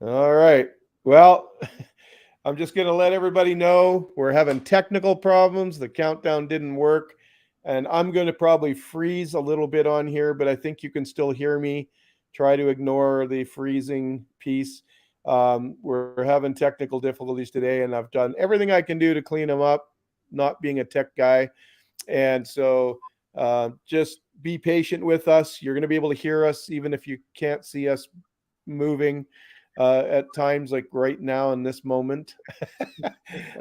All right. Well, I'm just going to let everybody know we're having technical problems. The countdown didn't work. And I'm going to probably freeze a little bit on here, but I think you can still hear me. Try to ignore the freezing piece. We're having technical difficulties today, and I've done everything I can do to clean them up, not being a tech guy. And so just be patient with us. You're going to be able to hear us even if you can't see us moving at times, like right now in this moment.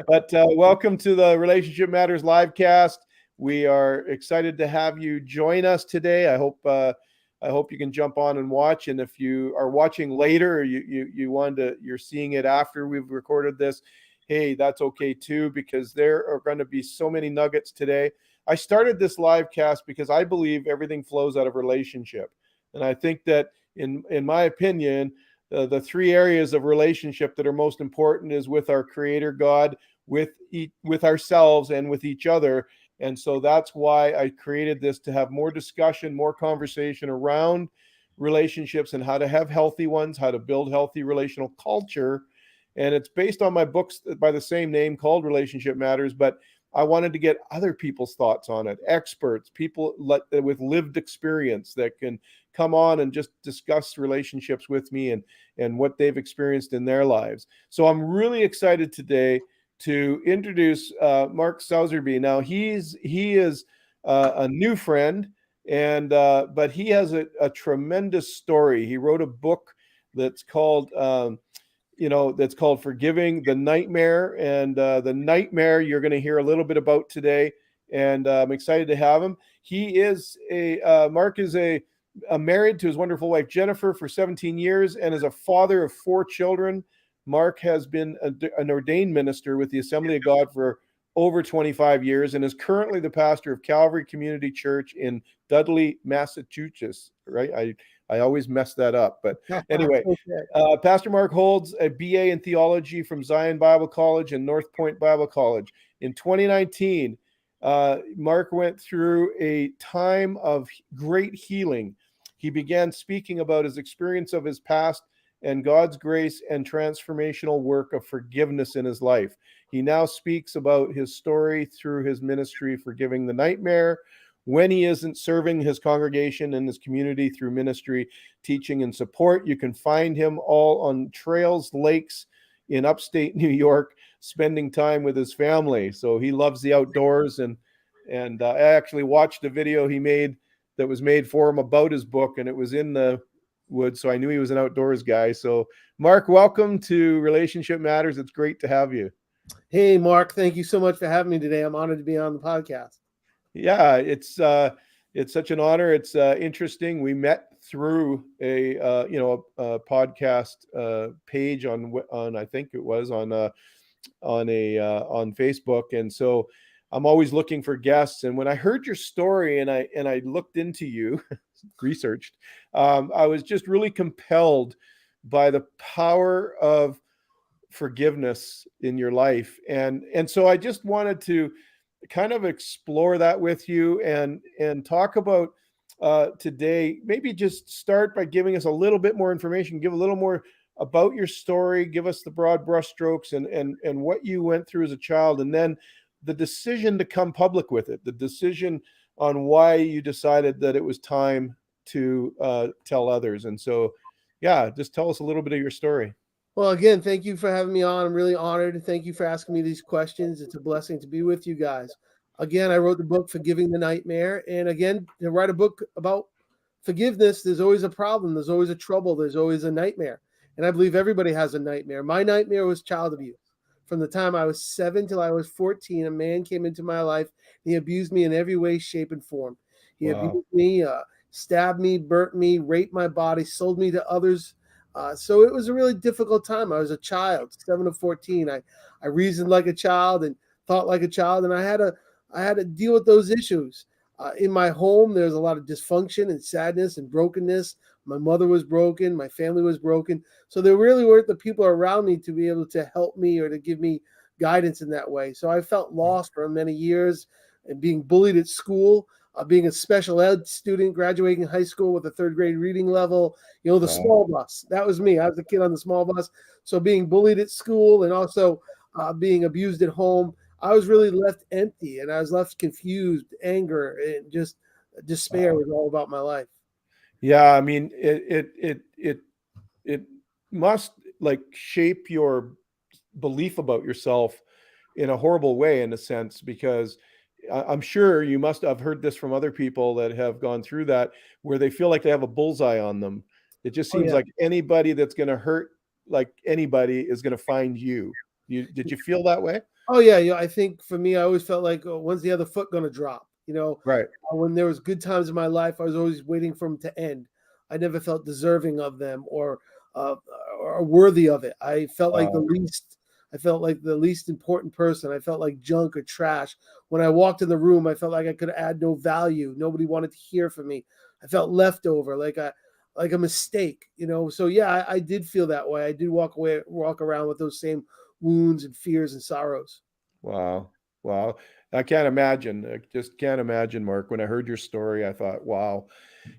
But welcome to the Relationship Matters livecast. We are excited to have you join us today. I hope you can jump on and watch. And if you are watching later, or you're seeing it after we've recorded this, hey, that's okay too, because there are going to be so many nuggets today. I started this live cast because I believe everything flows out of relationship. And I think that in my opinion, the three areas of relationship that are most important is with our Creator God, with ourselves, and with each other. And so that's why I created this, to have more discussion, more conversation around relationships and how to have healthy ones, how to build healthy relational culture. And it's based on my books by the same name called Relationship Matters, but I wanted to get other people's thoughts on it, experts, people with lived experience that can come on and just discuss relationships with me and what they've experienced in their lives. So I'm really excited today to introduce Mark Sowersby. Now he is a new friend, and but he has a tremendous story. He wrote a book that's called Forgiving the Nightmare, and the nightmare you're going to hear a little bit about today. And I'm excited to have him. Mark is married to his wonderful wife Jennifer for 17 years and is a father of 4 children. Mark has been an ordained minister with the Assembly of God for over 25 years and is currently the pastor of Calvary Community Church in Dudley, Massachusetts. Right? I always mess that up, but anyway, okay. Pastor Mark holds a BA in theology from Zion Bible College and North Point Bible College. In 2019, Mark went through a time of great healing. He began speaking about his experience of his past and God's grace and transformational work of forgiveness in his life. He now speaks about his story through his ministry, Forgiving the Nightmare, when he isn't serving his congregation and his community through ministry, teaching, and support. You can find him all on trails, lakes in upstate New York, spending time with his family. So he loves the outdoors. And I actually watched a video he made that was made for him about his book, and it was in the woods. So I knew he was an outdoors guy. So Mark, welcome to Relationship Matters. It's great to have you. Hey, Mark, thank you so much for having me today. I'm honored to be on the podcast. Yeah, it's such an honor. It's interesting. We met through a podcast page on I think it was on Facebook, and so I'm always looking for guests. And when I heard your story and I looked into you, researched, I was just really compelled by the power of forgiveness in your life, and so I just wanted to kind of explore that with you and talk about today. Maybe just start by giving us a little bit more information, give a little more about your story, give us the broad brushstrokes and what you went through as a child, and then the decision to come public with it, the decision on why you decided that it was time to tell others. And so, yeah, just tell us a little bit of your story. Well, again, thank you for having me on. I'm really honored. Thank you for asking me these questions. It's a blessing to be with you guys. Again, I wrote the book, Forgiving the Nightmare. And again, to write a book about forgiveness, there's always a problem. There's always a trouble. There's always a nightmare. And I believe everybody has a nightmare. My nightmare was child abuse. From the time I was 7 till I was 14, a man came into my life. And he abused me in every way, shape, and form. He abused me, stabbed me, burnt me, raped my body, sold me to others. So it was a really difficult time. I was a child, 7 to 14. I reasoned like a child, and thought like a child, and I had to deal with those issues. In my home, there's a lot of dysfunction and sadness and brokenness. My mother was broken. My family was broken. So there really weren't the people around me to be able to help me or to give me guidance in that way. So I felt lost for many years and being bullied at school, being a special ed student, graduating high school with a third grade reading level, the Wow. small bus. That was me. I was the kid on the small bus. So being bullied at school and also being abused at home, I was really left empty and I was left confused, anger, and just despair Wow. was all about my life. Yeah, I mean, it must like shape your belief about yourself in a horrible way, in a sense, because I'm sure you must have heard this from other people that have gone through that, where they feel like they have a bullseye on them. It just Oh seems yeah. like anybody that's going to hurt like anybody is going to find you. Did you feel that way? Oh yeah, yeah. I think for me, I always felt like, oh, when's the other foot going to drop? Right. When there was good times in my life, I was always waiting for them to end. I never felt deserving of them uh, or worthy of it. I felt like the Wow. least. I felt like the least important person. I felt like junk or trash. When I walked in the room, I felt like I could add no value. Nobody wanted to hear from me. I felt leftover, like a mistake. So yeah, I did feel that way. I did walk around with those same wounds and fears and sorrows. Wow. Wow. I can't imagine. I just can't imagine, Mark. When I heard your story, I thought, wow,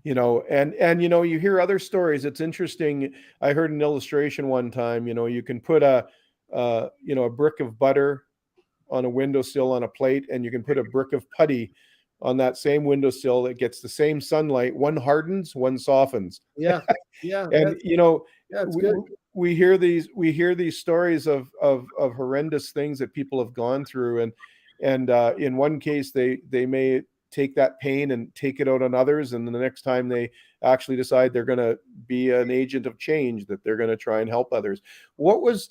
and you hear other stories. It's interesting. I heard an illustration one time. You can put a brick of butter on a windowsill on a plate, and you can put a brick of putty on that same windowsill. It gets the same sunlight. One hardens, one softens. Yeah, yeah, And that's we, good. we hear these stories of horrendous things that people have gone through, and in one case they may take that pain and take it out on others, and then the next time they actually decide they're going to be an agent of change, that they're going to try and help others. Where was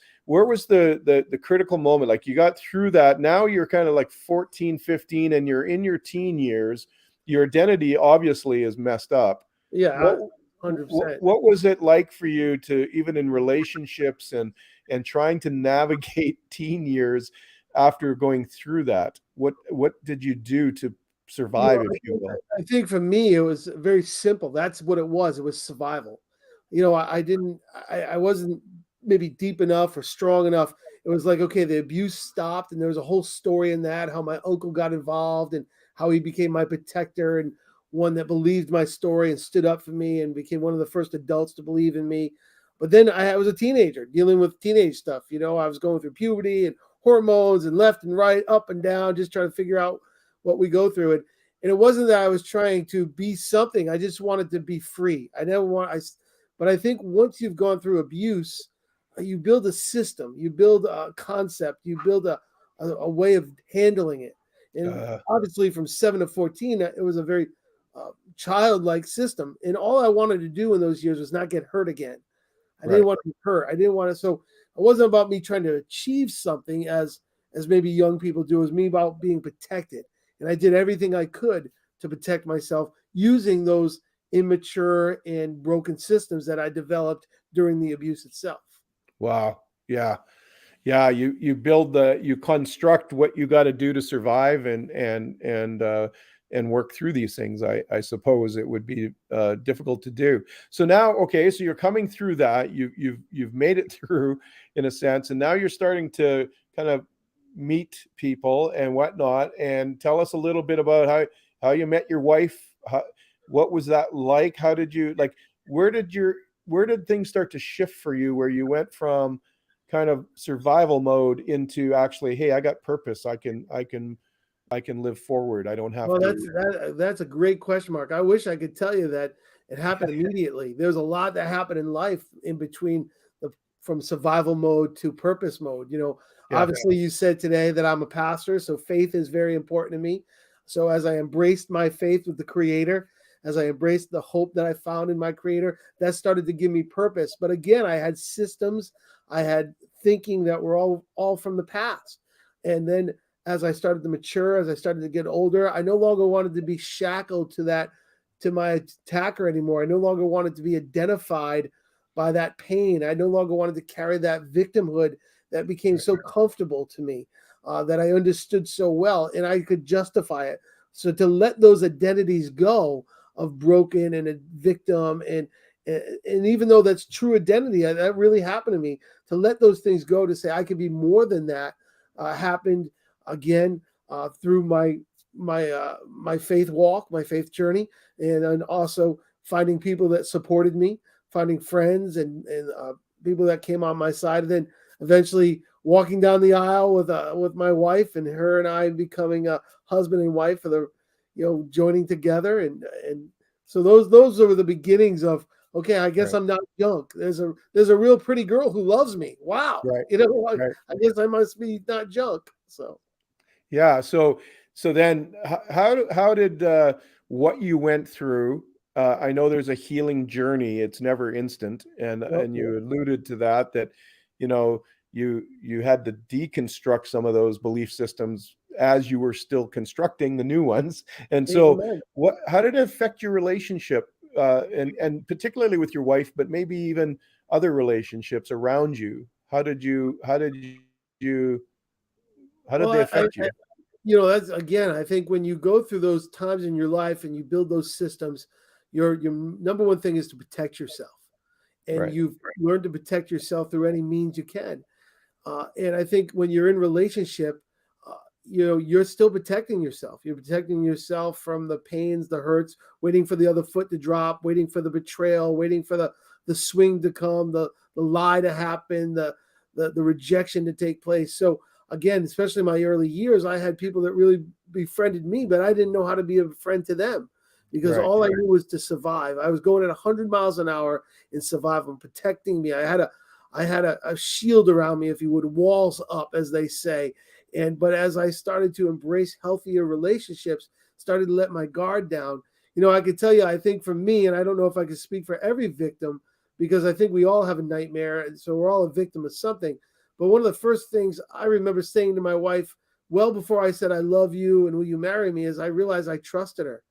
the critical moment? Like, you got through that, now you're kind of like 14, 15, and you're in your teen years. Your identity obviously is messed up. Yeah, what what 100%. what was it like for you to, even in relationships and trying to navigate teen years after going through that? What did you do to survive, if I you think will? I think for me, it was very simple. That's what it was. It was survival. I didn't I wasn't maybe deep enough or strong enough. It was like, okay, the abuse stopped, and there was a whole story in that, how my uncle got involved and how he became my protector and one that believed my story and stood up for me and became one of the first adults to believe in me. But then I was a teenager dealing with teenage stuff. I was going through puberty and hormones and left and right, up and down, just trying to figure out what we go through. And it wasn't that I was trying to be something. I just wanted to be free. I never want I But I think once you've gone through abuse, you build a system, you build a concept, you build a way of handling it. And uh, obviously from 7 to 14, it was a very childlike system. And all I wanted to do in those years was not get hurt again. I didn't right. want to be hurt. I didn't want to. So it wasn't about me trying to achieve something as maybe young people do. It was me about being protected, and I did everything I could to protect myself using those immature and broken systems that I developed during the abuse itself. Wow. Yeah. Yeah, you construct what you got to do to survive, and work through these things. I suppose it would be difficult to do. So now, okay, so you're coming through that. You've made it through, in a sense, and now you're starting to kind of meet people and whatnot. And tell us a little bit about how you met your wife. What was that like? How did you like? Where did your where did things start to shift for you? Where you went from kind of survival mode into, actually, hey, I got purpose. I can live forward. I don't have Well, to. that's a great question, Mark. I wish I could tell you that it happened immediately. There's a lot that happened in life in between the from survival mode to purpose mode. Yeah. Obviously, you said today that I'm a pastor, so faith is very important to me. So as I embraced my faith with the Creator, as I embraced the hope that I found in my Creator, that started to give me purpose. But again, I had systems, I had thinking that were all from the past, and then as I started to mature, as I started to get older, I no longer wanted to be shackled to my attacker anymore. I no longer wanted to be identified by that pain. I no longer wanted to carry that victimhood that became so comfortable to me. that I understood so well, and I could justify it. So to let those identities go of broken and a victim, and even though that's true identity, that really happened to me. To let those things go, to say I could be more than that, happened again through my faith walk, my faith journey, and also finding people that supported me, finding friends and people that came on my side, and then eventually walking down the aisle with my wife, and her and I becoming a husband and wife for the, joining together, and so those were the beginnings of, okay, I guess Right. I'm not junk. There's a real pretty girl who loves me. Wow, Right. Right. I guess I must be not junk. So Yeah. So then, how did what you went through? I know there's a healing journey; it's never instant, yep, and yep, you alluded to that. That you know you had to deconstruct some of those belief systems as you were still constructing the new ones. And so, amen. what? How did it affect your relationship, and particularly with your wife, but maybe even other relationships around you? You? How did they Well, affect you? that's again, I think when you go through those times in your life and you build those systems, your number one thing is to protect yourself, and Right. you've learned to protect yourself through any means you can. And I think when you're in relationship, you're still protecting yourself. You're protecting yourself from the pains, the hurts, waiting for the other foot to drop, waiting for the betrayal, waiting for the swing to come, the lie to happen, the rejection to take place. So again, especially in my early years, I had people that really befriended me, but I didn't know how to be a friend to them because Right. all I knew was to survive. I was going at 100 miles an hour in survival, protecting me. I had a shield around me, if you would, walls up, as they say. But as I started to embrace healthier relationships, started to let my guard down, I could tell you, I think for me, and I don't know if I could speak for every victim, because I think we all have a nightmare, and so we're all a victim of something. But one of the first things I remember saying to my wife, well before I said I love you and will you marry me, is I realized I trusted her,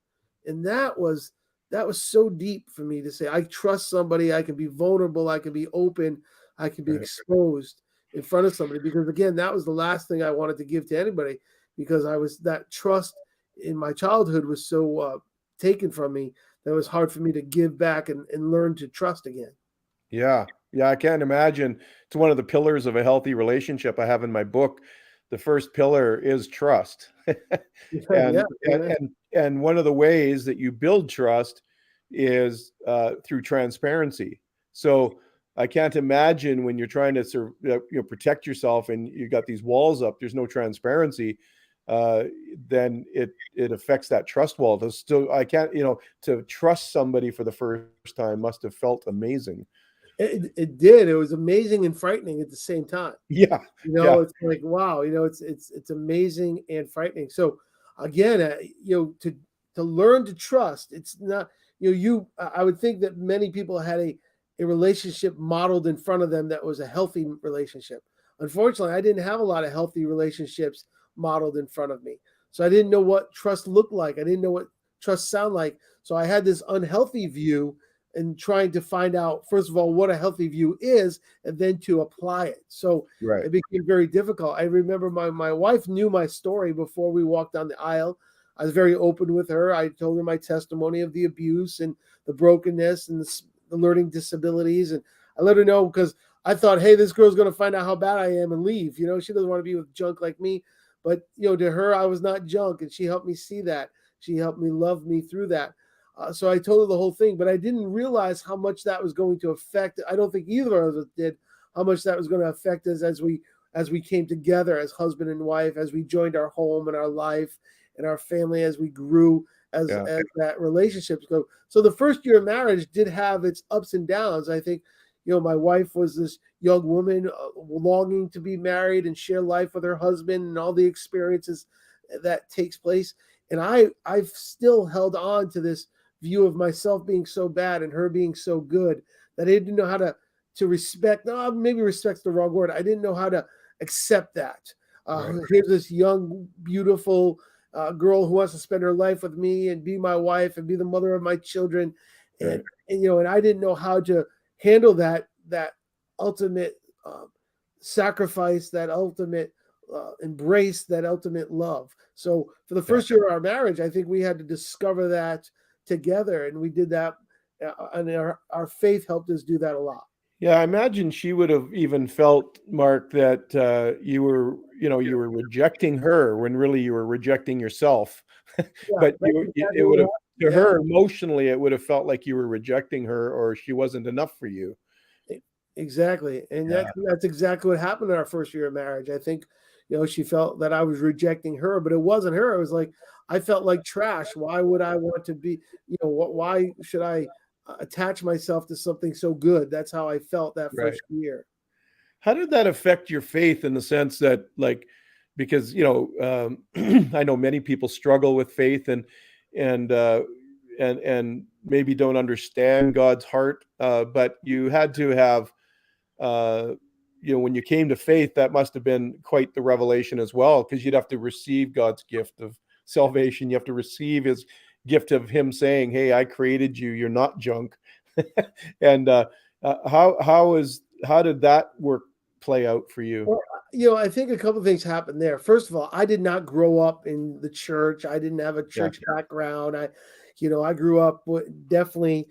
and that was so deep for me to say I trust somebody. I can be vulnerable. I can be open. I can be Right. exposed in front of somebody, because again, that was the last thing I wanted to give to anybody, because I was that trust in my childhood was so taken from me that it was hard for me to give back and learn to trust again. Yeah. Yeah, I can't imagine. It's one of the pillars of a healthy relationship I have in my book. The first pillar is trust. Yeah, amen. And one of the ways that you build trust is through transparency. So I can't imagine when you're trying to protect yourself and you got these walls up, there's no transparency, uh, then it affects that trust wall. So I can't, to trust somebody for the first time must have felt amazing. It did. It was amazing and frightening at the same time. Yeah, yeah, It's like, wow, it's amazing and frightening. So again, to learn to trust, it's not, I would think that many people had a relationship modeled in front of them that was a healthy relationship. Unfortunately, I didn't have a lot of healthy relationships modeled in front of me. So I didn't know what trust looked like. I didn't know what trust sound like. So I had this unhealthy view, and trying to find out, first of all, what a healthy view is, and then to apply it. So right, it became very difficult. I remember my wife knew my story before we walked down the aisle. I was very open with her. I told her my testimony of the abuse and the brokenness and the learning disabilities. And I let her know, because I thought, hey, this girl's going to find out how bad I am and leave. She doesn't want to be with junk like me. But, to her, I was not junk. And she helped me see that. She helped me love me through that. So I told her the whole thing, but I didn't realize how much that was going to affect. I don't think either of us did, how much that was going to affect us as we came together as husband and wife, as we joined our home and our life and our family, as we grew yeah, as that relationships go. So the first year of marriage did have its ups and downs. I think, my wife was this young woman longing to be married and share life with her husband and all the experiences that takes place. And I've still held on to this view of myself being so bad and her being so good, that I didn't know how to respect. No, maybe respect's the wrong word. I didn't know how to accept that. right, Here's this young, beautiful girl who wants to spend her life with me and be my wife and be the mother of my children, right, and I didn't know how to handle that ultimate sacrifice, that ultimate embrace that ultimate love. So for the Yeah. first year of our marriage, I think we had to discover that together, and we did that. And our faith helped us do that a lot. Yeah, I imagine she would have even felt, Mark, that you were rejecting her when really you were rejecting yourself. Yeah, But that's it exactly would what have, happened. to Yeah. her emotionally, it would have felt like you were rejecting her or she wasn't enough for you. Exactly, and Yeah, that's exactly what happened in our first year of marriage. I think, she felt that I was rejecting her, but it wasn't her. It was like I felt like trash. Why would I want to be? Why should I attach myself to something so good? That's how I felt that right. first year. How did that affect your faith in the sense that, like, because I know many people struggle with faith and uh, and maybe don't understand God's heart, but you had to have uh, when you came to faith, that must have been quite the revelation as well, because you'd have to receive God's gift of salvation. You have to receive His gift of Him saying, "Hey, I created you. You're not junk." And how did that work play out for you? Well, I think a couple of things happened there. First of all, I did not grow up in the church. I didn't have a Yeah, church background. I grew up with definitely,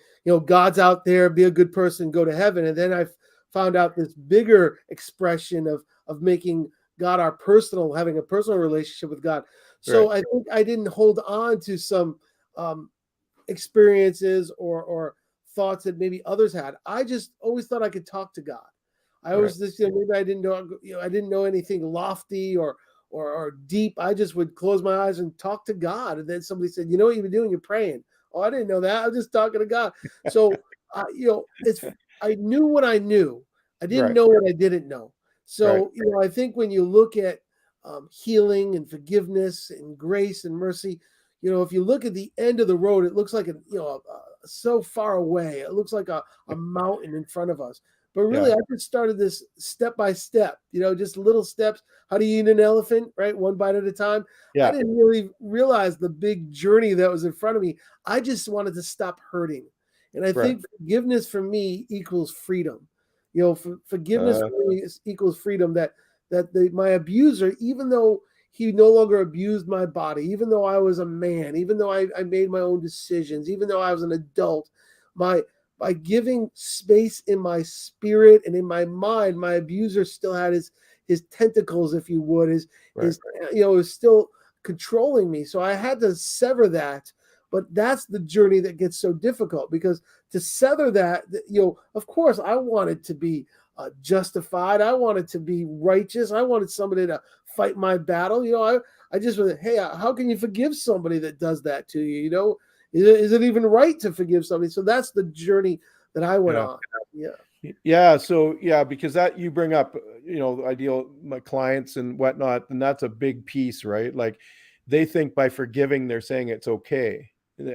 God's out there, be a good person, go to heaven. And then I found out this bigger expression of making God our personal, having a personal relationship with God. right, So I think I didn't hold on to some um, experiences or thoughts that maybe others had. I just always thought I could talk to God. I right. always just, maybe I didn't know, I didn't know anything lofty or deep. I just would close my eyes and talk to God. And then somebody said, "You know what you've been doing? You're praying." Oh, I didn't know that. I was just talking to God. So, I knew what I knew. I didn't Right, know what I didn't know. right. So, I think when you look at healing and forgiveness and grace and mercy, if you look at the end of the road, it looks like so far away. It looks like a mountain in front of us. But really, Yeah, I just started this step by step, just little steps. How do you eat an elephant, right? One bite at a time. I yeah, didn't really realize the big journey that was in front of me. I just wanted to stop hurting. And I right. think forgiveness for me equals freedom. Forgiveness Uh, for me equals freedom, my abuser, even though he no longer abused my body, even though I was a man, even though I made my own decisions, even though I was an adult, my by giving space in my spirit and in my mind, my abuser still had his tentacles, if you would, right. is still controlling me. So I had to sever that. But that's the journey that gets so difficult, because to sever that, of course, I wanted to be justified. I wanted to be righteous. I wanted somebody to fight my battle. I just was, hey, how can you forgive somebody that does that to you? Is it even right to forgive somebody? So that's the journey that I went Yeah. on. Yeah. Yeah, so yeah, because that you bring up, I deal my clients and whatnot, and that's a big piece, right? Like they think by forgiving, they're saying it's okay,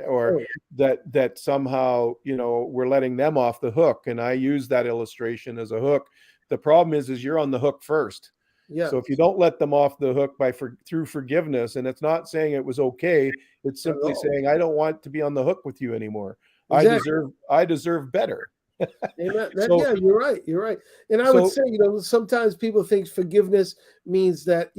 or Oh, that somehow, we're letting them off the hook. And I use that illustration as a hook. The problem is you're on the hook first. yeah. So if you don't let them off the hook through forgiveness, and it's not saying it was okay, it's Not at simply all. saying I don't want to be on the hook with you anymore. Exactly. I deserve better. Amen. So Yeah, you're right. You're right. And I would so say, sometimes people think forgiveness means that,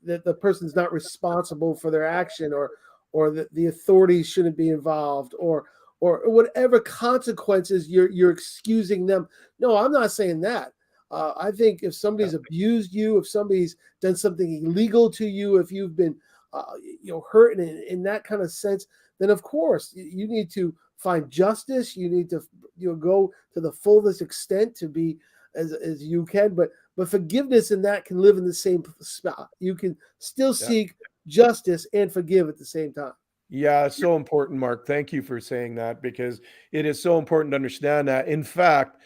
that the person's not responsible for their action, or that the authorities shouldn't be involved, or whatever consequences you're excusing them. No, I'm not saying that. I think if yeah, somebody's abused you, if somebody's done something illegal to you, if you've been, hurt in that kind of sense, then of course you need to find justice. You need to go to the fullest extent to be as you can, but forgiveness in that can live in the same spot. You can still yeah. seek justice and forgive at the same time. Yeah, it's so important, Mark. Thank you for saying that, because it is so important to understand that. In fact,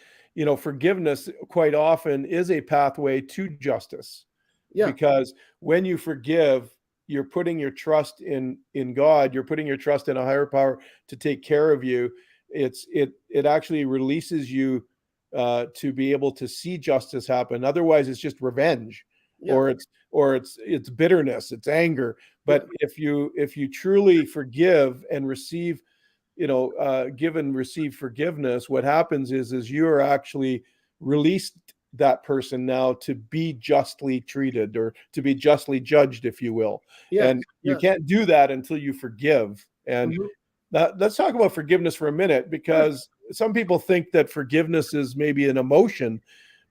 forgiveness quite often is a pathway to justice, Yeah, because when you forgive, you're putting your trust in God, you're putting your trust in a higher power to take care of you. It actually releases you to be able to see justice happen. Otherwise, it's just revenge, yeah, or it's bitterness, it's anger. yeah, But if you truly forgive and receive, give and receive forgiveness, what happens is you are actually released that person now to be justly treated or to be justly judged, if you will. Yes. And you Yes. can't do that until you forgive. And Mhm. let's talk about forgiveness for a minute, Sure. because some people think that forgiveness is maybe an emotion.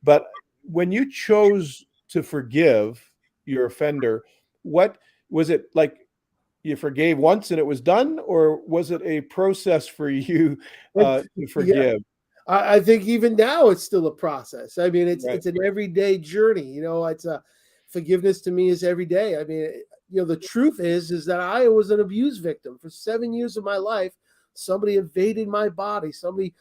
But when you chose to forgive your offender, what was it like? You forgave once and it was done, or was it a process for you It's to yeah. forgive? I think even now it's still a process. I mean, Right. it's an everyday journey. It's a forgiveness to me is every day. I mean, the truth is that I was an abuse victim for 7 years of my life. Somebody invaded my body. Somebody,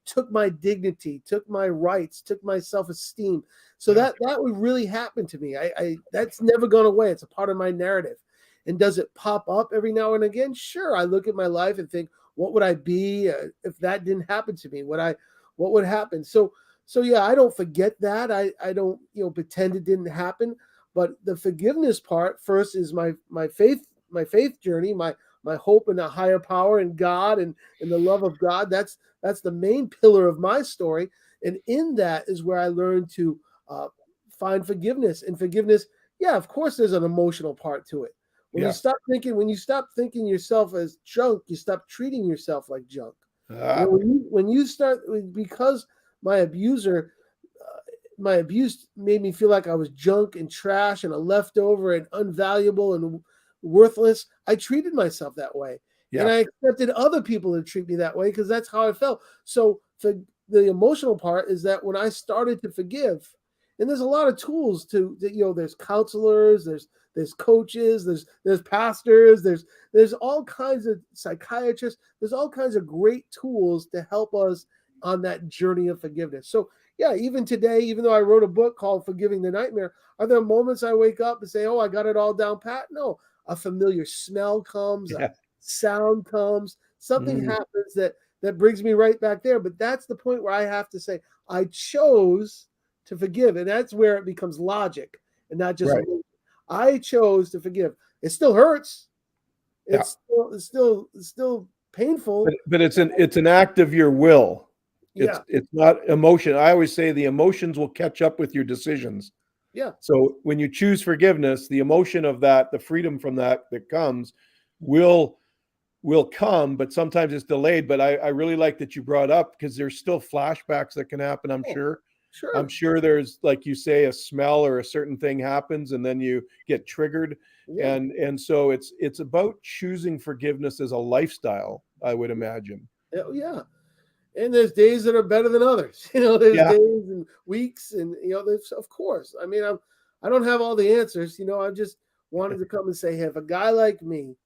took my dignity, took my rights, took my self esteem. So Yeah. that would really happen to me. I that's never gone away. It's a part of my narrative. And does it pop up every now and again? Sure. I look at my life and think, what would I be if that didn't happen to me? What would happen? So yeah, I don't forget that. I don't pretend it didn't happen. But the forgiveness part first is my faith journey, my hope in a higher power and God and the love of God. That's the main pillar of my story. And in that is where I learned to uh, find forgiveness. And forgiveness, yeah, of course, there's an emotional part to it. Yeah. When you stop thinking yourself as junk, you stop treating yourself like junk. Ah, When you start, because my abuser, my abuse made me feel like I was junk and trash and a leftover and unvaluable and worthless. I treated myself that way, and yeah. I expected other people to treat me that way because that's how I felt. So for the emotional part is that when I started to forgive, and there's a lot of tools there's counselors, there's coaches, there's pastors, there's all kinds of psychiatrists, there's all kinds of great tools to help us on that journey of forgiveness. So yeah, even today, even though I wrote a book called Forgiving the Nightmare, are there moments I wake up and say, oh, I got it all down pat? No, a familiar smell comes, a Yeah. sound comes, something Mm, happens that brings me right back there. But that's the point where I have to say, I chose to forgive. And that's where it becomes logic and not just right. emotion. I chose to forgive. It still hurts. Yeah. It's still painful. But it's an act of your will. It's Yeah. it's not emotion. I always say the emotions will catch up with your decisions. Yeah. So when you choose forgiveness, the emotion of that, the freedom from that comes, will come, but sometimes it's delayed. But I really like that you brought up, because there's still flashbacks that can happen. I'm Oh, sure. I'm sure. sure there's, like you say, a smell or a certain thing happens, and then you get triggered, Yeah. and so it's about choosing forgiveness as a lifestyle, I would imagine. Yeah. And there's days that are better than others. There's Yeah. days and weeks, and there's, of course. I mean, I don't have all the answers. I just wanted to come and say, hey, if a guy like me,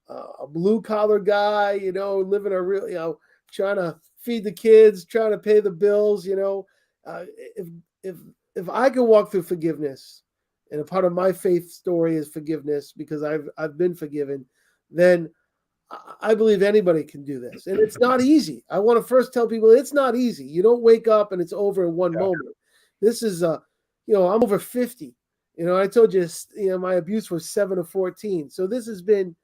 a blue collar guy, living a real, trying to feed the kids, trying to pay the bills, if if if I can walk through forgiveness, and a part of my faith story is forgiveness because I've been forgiven, then I believe anybody can do this. And it's not easy. I want to first tell people it's not easy. You don't wake up and it's over in one Yeah. moment. This is I'm over 50. I told you, my abuse was 7 to 14. So this has been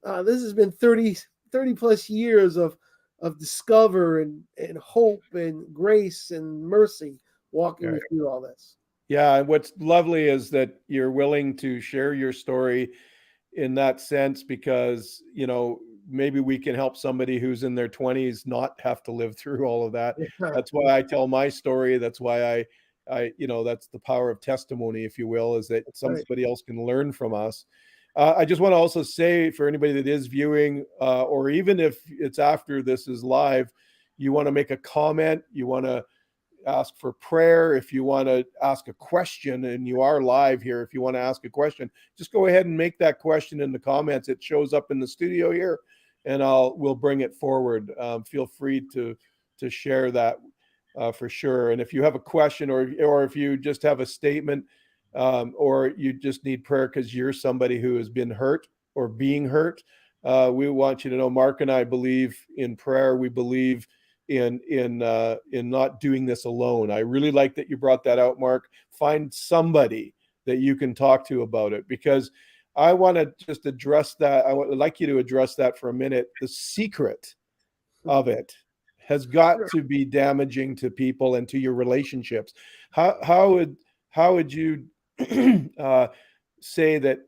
30 plus years of discover and hope and grace and mercy walking me Okay. through all this. Yeah, and what's lovely is that you're willing to share your story in that sense, because maybe we can help somebody who's in their 20s not have to live through all of that. That's why I tell my story. That's why that's the power of testimony, if you will, is that Right. somebody else can learn from us. I just want to also say, for anybody that is viewing, or even if it's after this is live, you want to make a comment, you want to ask for prayer, if you want to ask a question, and you are live here, if you want to ask a question, just go ahead and make that question in the comments. It shows up in the studio here, and we'll bring it forward. Feel free to share that, for sure. And if you have a question, or if you just have a statement, or you just need prayer because you're somebody who has been hurt or being hurt, we want you to know Mark and I believe in prayer. We believe in not doing this alone. I really like that you brought that out, Mark. Find somebody that you can talk to about it, because I want to just address that. I would like you to address that for a minute. The secret of it has got to be damaging to people and to your relationships. How would you say that,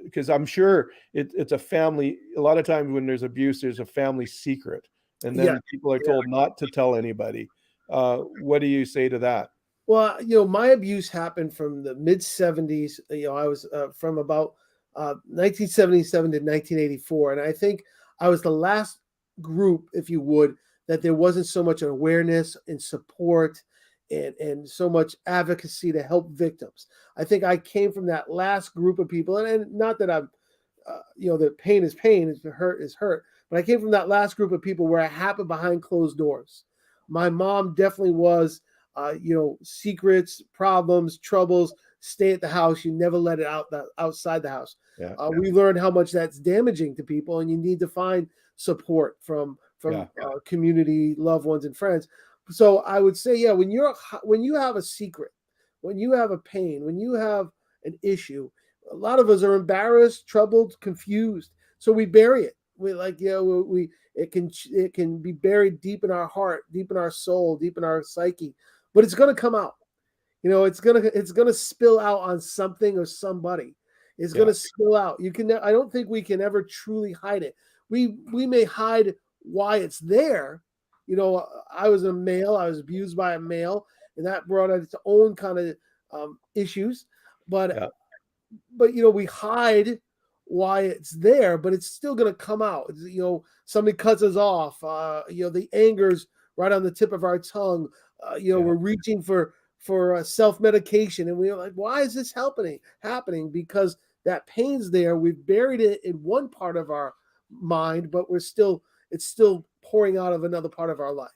because I'm sure it's a family, a lot of times when there's abuse, there's a family secret, and Yeah. then people are told not to tell anybody. What do you say to that? Well, my abuse happened from the mid 70s. I was from about 1977 to 1984. And I think I was the last group, if you would, that there wasn't so much awareness and support and so much advocacy to help victims. I think I came from that last group of people. And not that I'm, that pain is pain, hurt is hurt. But I came from that last group of people where it happened behind closed doors. My mom definitely was secrets, problems, troubles, stay at the house. You never let it outside the house. Yeah. We learned how much that's damaging to people, and you need to find support from community, loved ones, and friends. So I would say, when you have a secret, when you have a pain, when you have an issue, a lot of us are embarrassed, troubled, confused. So we bury it. It can be buried deep in our heart, deep in our soul, deep in our psyche, but it's going to come out. It's going to spill out on something or somebody. It's going to spill out. I don't think we can ever truly hide it. We may hide why it's there. I was a male. I was abused by a male, and that brought its own kind of issues. But we hide why it's there, but it's still going to come out. Somebody cuts us off. The anger's right on the tip of our tongue. We're reaching for self-medication, and we're like, why is this happening? Because that pain's there. We've buried it in one part of our mind, but it's still pouring out of another part of our life.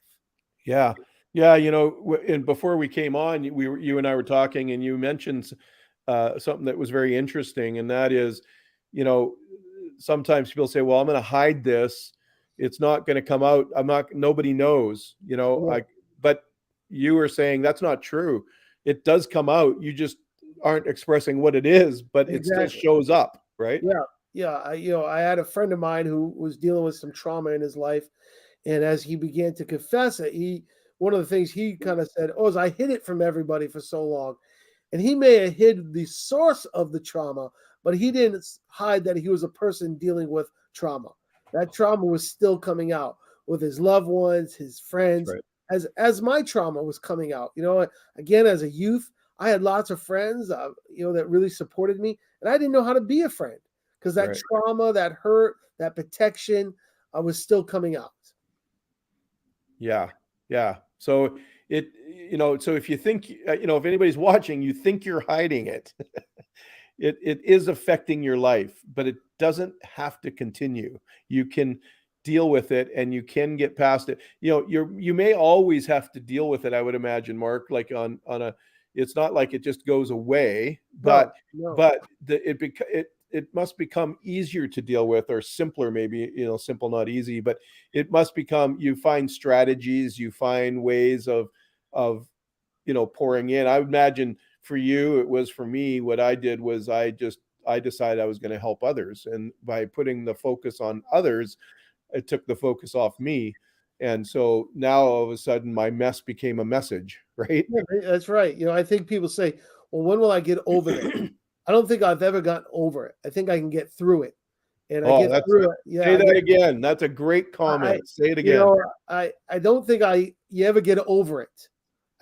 Yeah. And before we came on, you and I were talking, and you mentioned something that was very interesting, and that is, sometimes people say, well, I'm going to hide this. It's not going to come out. Nobody knows, but you were saying that's not true. It does come out. You just aren't expressing what it is, but it still shows up, right? Yeah. I had a friend of mine who was dealing with some trauma in his life. And as he began to confess it, one of the things he kind of said, is I hid it from everybody for so long. And he may have hid the source of the trauma, but he didn't hide that he was a person dealing with trauma. That trauma was still coming out with his loved ones, his friends, as my trauma was coming out. Again, as a youth, I had lots of friends, that really supported me. And I didn't know how to be a friend because that trauma, that hurt, that protection was still coming out. Yeah. Yeah. So so if you think, if anybody's watching, you think you're hiding it, it is affecting your life, but it doesn't have to continue. You can deal with it, and you can get past it. You may always have to deal with it, I would imagine, Mark, like on a, it's not like it just goes away, but it must become easier to deal with, or simpler, maybe, simple, not easy, but it must become, you find strategies, you find ways of pouring in. I would imagine for you, it was, for me, what I did was I decided I was going to help others. And by putting the focus on others, it took the focus off me. And so now all of a sudden my mess became a message, right? Yeah, that's right. I think people say, well, when will I get over this? I don't think I've ever gotten over it. I think I can get through it. And I get through it. Yeah. Say that again. That's a great comment. Say it again. I don't think you ever get over it.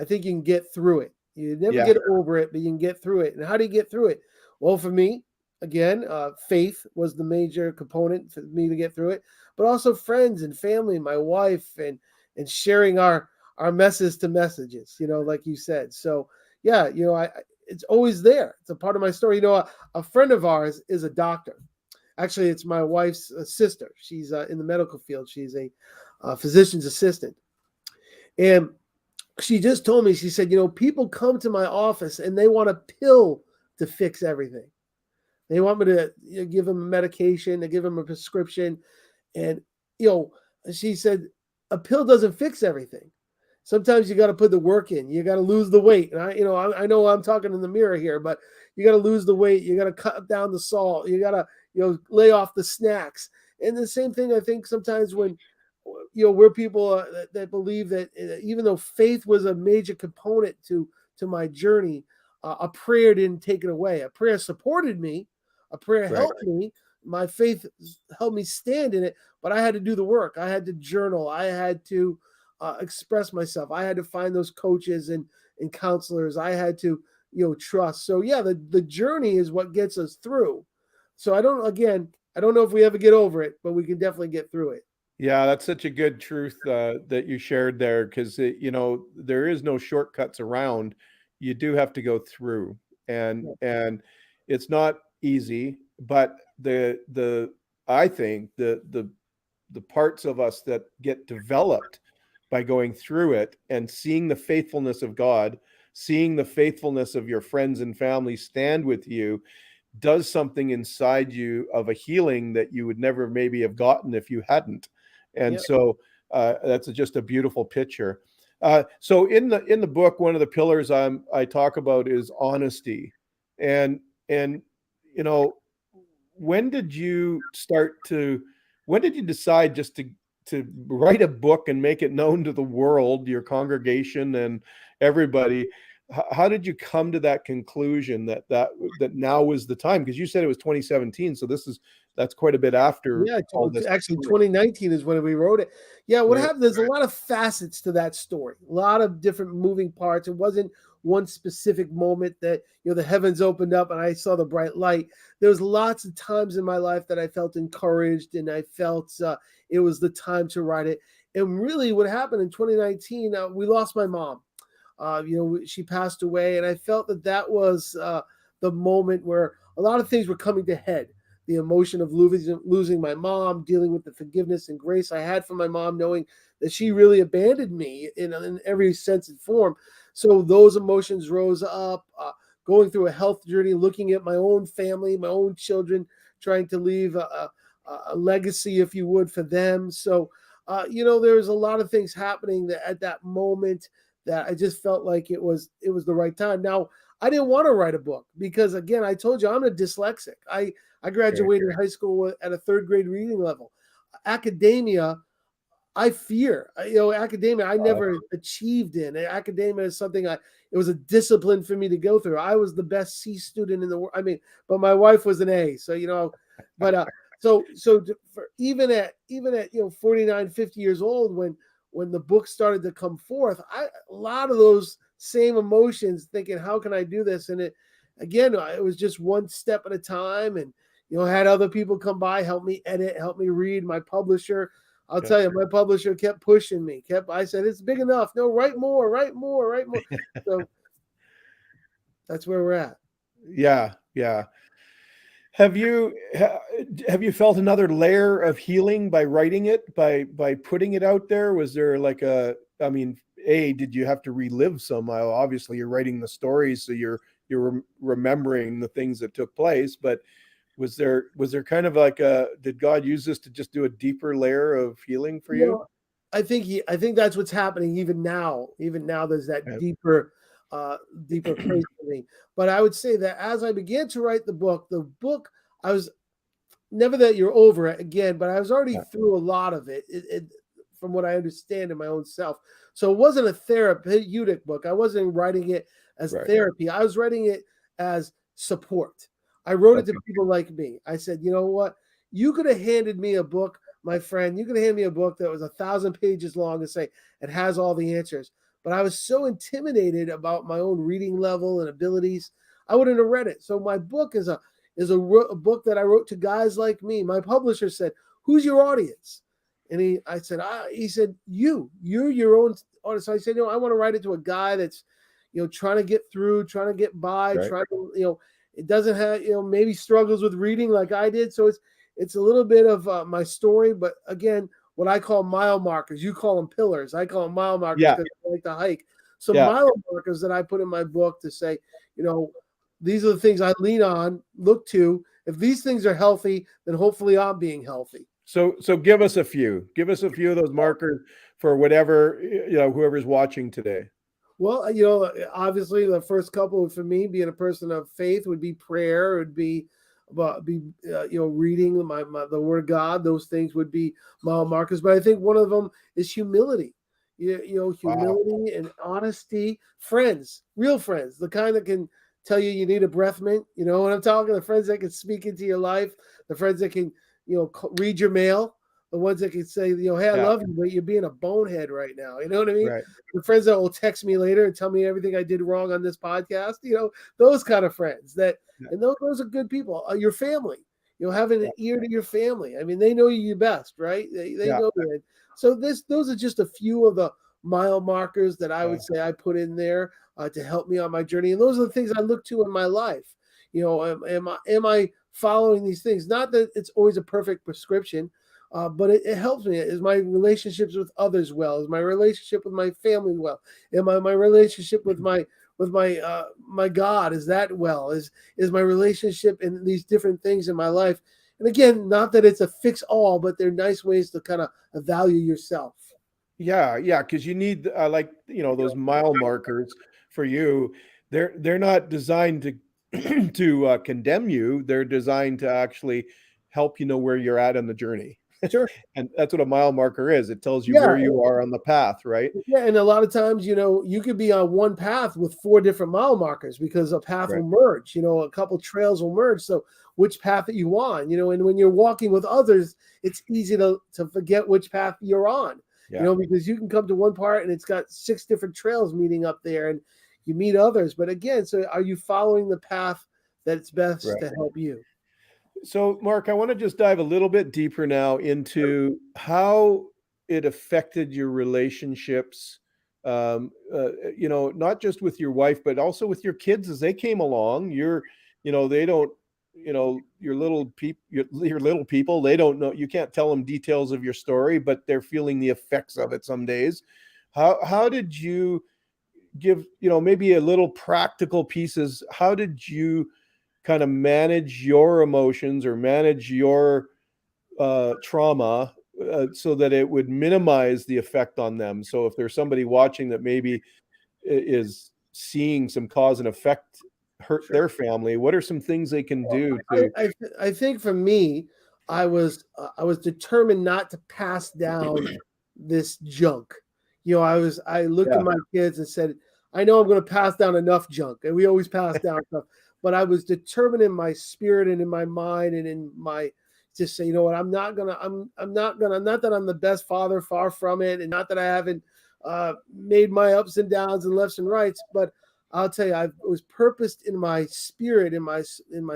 I think you can get through it. You never get over it, but you can get through it. And how do you get through it? Well, for me, again, faith was the major component for me to get through it, but also friends and family, my wife, and sharing our messages, like you said. So yeah, it's always there. It's a part of my story. A friend of ours is a doctor. Actually, it's my wife's sister. She's in the medical field. She's a physician's assistant. And she just told me, she said, people come to my office and they want a pill to fix everything. They want me to give them a medication, to give them a prescription. And, she said, a pill doesn't fix everything. Sometimes you got to put the work in. You got to lose the weight. And I know I'm talking in the mirror here, but you got to lose the weight. You got to cut down the salt. You got to, lay off the snacks. And the same thing, I think, sometimes when we're people that believe that even though faith was a major component to my journey, a prayer didn't take it away. A prayer supported me. A prayer Right. helped me. My faith helped me stand in it, but I had to do the work. I had to journal. I had to express myself. I had to find those coaches and counselors. I had to, trust. So yeah, the journey is what gets us through. So I don't know if we ever get over it, but we can definitely get through it. Yeah, that's such a good truth that you shared there, because there is no shortcuts around. You do have to go through, and it's not easy. But the I think the parts of us that get developed by going through it and seeing the faithfulness of God, seeing the faithfulness of your friends and family stand with you, does something inside you of a healing that you would never maybe have gotten if you hadn't. And Yeah. so that's just a beautiful picture. So in the book, one of the pillars I talk about is honesty, and and you know when did you start to when did you decide just to write a book and make it known to the world, your congregation and everybody? How did you come to that conclusion that now was the time? Because you said it was 2017, so that's quite a bit after Yeah, all this. actually 2019 is when we wrote it. Yeah, what Right, happened, there's a lot of facets to that story, a lot of different moving parts. It wasn't one specific moment that, the heavens opened up and I saw the bright light. There was lots of times in my life that I felt encouraged and I felt it was the time to write it. And really what happened in 2019, we lost my mom. She passed away, and I felt that was the moment where a lot of things were coming to head. The emotion of losing my mom, dealing with the forgiveness and grace I had for my mom, knowing that she really abandoned me in every sense and form. So those emotions rose up. Going through a health journey, looking at my own family, my own children, trying to leave a legacy, if you would, for them. So, there's a lot of things happening at that moment that I just felt like it was the right time. Now, I didn't want to write a book because, again, I told you I'm a dyslexic. I right, graduated high school at a third grade reading level. Academia, I fear. Academia, I never achieved in. Academia is something it was a discipline for me to go through. I was the best C student in the world. I mean, but my wife was an A. So, but even at 49, 50 years old, when the book started to come forth, a lot of those same emotions, thinking, how can I do this? And it was just one step at a time. And had other people come by, help me edit, help me read. My publisher, I'll yeah. tell you, my publisher kept pushing me. I said, it's big enough. No, write more, write more, write more. So that's where we're at. Yeah, yeah. Have you felt another layer of healing by writing it, by putting it out there? Was there like I mean, did you have to relive somehow? Obviously, you're writing the stories, so you're remembering the things that took place. But was there kind of like did God use this to just do a deeper layer of healing for you? Well, I think that's what's happening even now. Even now, there's that Yeah, deeper place for me. But I would say that as I began to write the book, I was never that you're over it again, but I was already yeah, through a lot of it, from what I understand in my own self. So it wasn't a therapeutic book. I wasn't writing it as right. therapy. I was writing it as support. I wrote it to Okay. people like me. I said, you know what? You could have handed me a book, my friend. You could have handed me a book that was 1,000 pages long and say it has all the answers. But I was so intimidated about my own reading level and abilities, I wouldn't have read it. So my book is a book that I wrote to guys like me. My publisher said, "Who's your audience?" And he said, you're your own audience. So I said, I want to write it to a guy that's, trying to get through, trying to get by, Right. trying to, it doesn't have, maybe struggles with reading like I did. So it's a little bit of my story, but again, what I call mile markers, you call them pillars. I call them mile markers Yeah. because I like to hike. So Yeah. mile markers that I put in my book to say, these are the things I lean on, look to. If these things are healthy, then hopefully I'm being healthy. So give us a few. Give us a few of those markers for whatever, whoever's watching today. Well, obviously the first couple for me, being a person of faith, would be prayer, would be reading the Word of God. Those things would be mile markers. But I think one of them is humility. Wow. Humility and honesty. Friends, real friends, the kind that can tell you need a breath mint. You know what I'm talking? The friends that can speak into your life. The friends that can read your mail. The ones that can say, hey, I Yeah. love you, but you're being a bonehead right now. You know what I mean? Right. The friends that will text me later and tell me everything I did wrong on this podcast. Those kind of friends Yeah. and those are good people. Your family, having Yeah. an ear to your family. I mean, they know you best, right? They Yeah. know you. So those are just a few of the mile markers that I Yeah. would say I put in there to help me on my journey. And those are the things I look to in my life. Am I following these things? Not that it's always a perfect prescription, but it helps me. Is my relationships with others well? Is my relationship with my family well? Am my relationship with my God, is that well? Is my relationship in these different things in my life? And again, not that it's a fix all, but they're nice ways to kind of value yourself. Yeah, yeah, because you need like those mile markers for you. They're not designed to to condemn you. They're designed to actually help you know where you're at in the journey. Sure. And that's what a mile marker is. It tells you Yeah. where you are on the path, right? Yeah, and a lot of times, you could be on one path with four different mile markers because a path Right. will merge, a couple trails will merge. So which path are you on? And when you're walking with others, it's easy to forget which path you're on, Yeah. because you can come to one part and it's got six different trails meeting up there and you meet others. But again, so are you following the path that's best Right. to help you? So, Mark, I want to just dive a little bit deeper now into how it affected your relationships. Not just with your wife, but also with your kids as they came along. They don't, your your little people. They don't know. You can't tell them details of your story, but they're feeling the effects of it some days. How did you give, maybe a little practical pieces? How did you kind of manage your emotions or manage your trauma so that it would minimize the effect on them? So if there's somebody watching that maybe is seeing some cause and effect hurt Sure. their family, what are some things they can Well, do I, to? I, th- I think for me, I was determined not to pass down this junk. I looked at Yeah, my kids and said, I know I'm going to pass down enough junk, and we always pass down stuff. But I was determined in my spirit and in my mind and in my just say, what, not that I'm the best father, far from it, and not that I haven't made my ups and downs and lefts and rights, but I'll tell you, I was purposed in my spirit, in my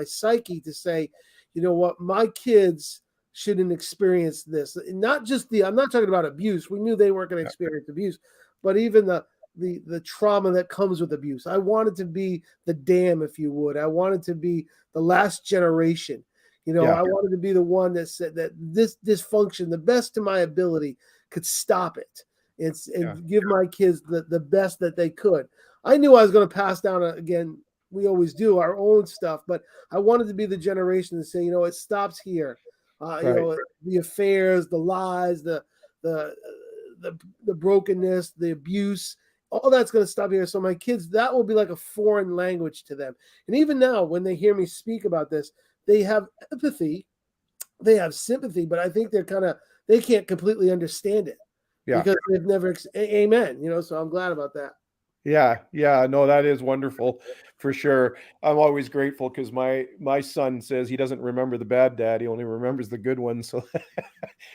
psyche, to say, what, my kids shouldn't experience this. And not just I'm not talking about abuse. We knew they weren't going to yeah, experience abuse, but even the trauma that comes with abuse. I wanted to be the dam, if you would. I wanted to be the last generation. yeah, I wanted to be the one that said that this dysfunction, the best to my ability, could stop it yeah, and give my kids the best that they could. I knew I was going to pass down again. We always do our own stuff, but I wanted to be the generation to say, it stops here. right, The affairs, the lies, the the brokenness, the abuse, all that's going to stop here. So my kids, that will be like a foreign language to them. And even now, when they hear me speak about this, they have empathy, they have sympathy, but I think they can't completely understand it yeah. because they've never. Amen. So I'm glad about that. Yeah, yeah, no, that is wonderful for sure. I'm always grateful because my son says he doesn't remember the bad dad, he only remembers the good ones. So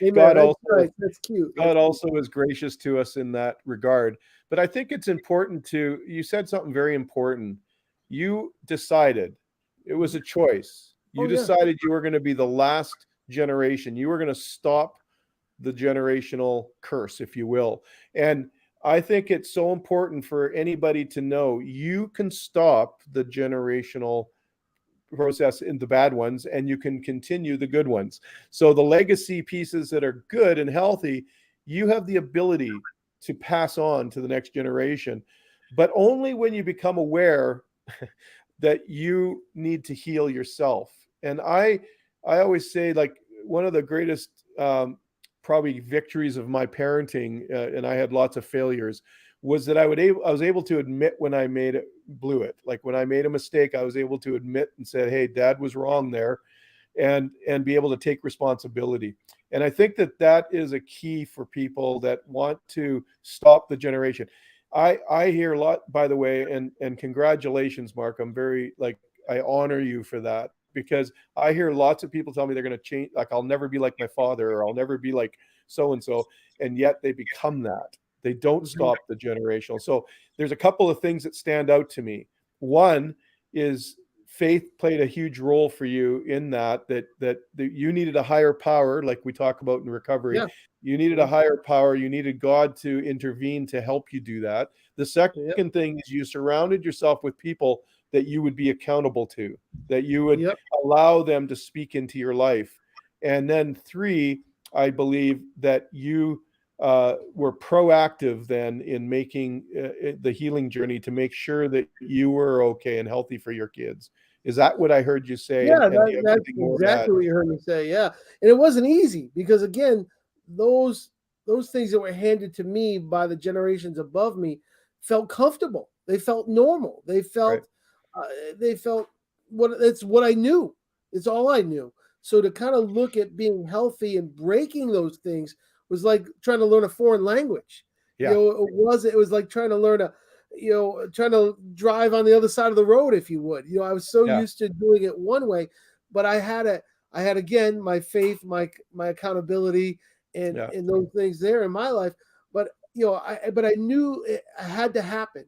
Amen. God That's also nice. That's cute. God That's cute. also is gracious to us in that regard. But I think it's important to, you said something very important. You decided, it was Mhm. a choice. You Oh yeah. decided you were going to be the last generation. You were going to stop the generational curse, if you will. And I think it's so important for anybody to know you can stop the generational process in the bad ones and you can continue the good ones. So the legacy pieces that are good and healthy, you have the ability to pass on to the next generation, but only when you become aware that you need to heal yourself. And I always say, like, one of the greatest probably victories of my parenting, and I had lots of failures, was that I was able to admit when I blew it. Like when I made a mistake, I was able to admit and said, "Hey, Dad was wrong there." and be able to take responsibility. And I think that that is a key for people that want to stop the generation. I hear a lot, by the way, and congratulations, Mark. I'm very, like, I honor you for that, because I hear lots of people tell me they're going to change, like, I'll never be like my father, or I'll never be like so and so, and yet they become that. They don't Mhm. stop the generational. So there's a couple of things that stand out to me. One is faith played a huge role for you in that you needed a higher power, like we talk about in recovery. Yeah. You needed a Mhm. higher power. You needed God to intervene to help you do that. The Yep. second thing is you surrounded yourself with people that you would be accountable to, that you would Yep. allow them to speak into your life. And then three, I believe that you were proactive then in making the healing journey to make sure that you were okay and healthy for your kids. Is that what I heard you say? Yeah, And do you have that's anything more to add? exactly what you heard me say. Yeah, and it wasn't easy because again, those those things that were handed to me by the generations above me felt comfortable. They felt normal. Right. Uh, they felt what it's what I knew. It's all I knew. So to kind of look at being healthy and breaking those things was like trying to learn a foreign language. Yeah. It was like trying to learn a trying to drive on the other side of the road, if you would. I was so Yeah. used to doing it one way, but I had again my faith, my accountability, Yeah. and those things there in my life. But but I knew it had to happen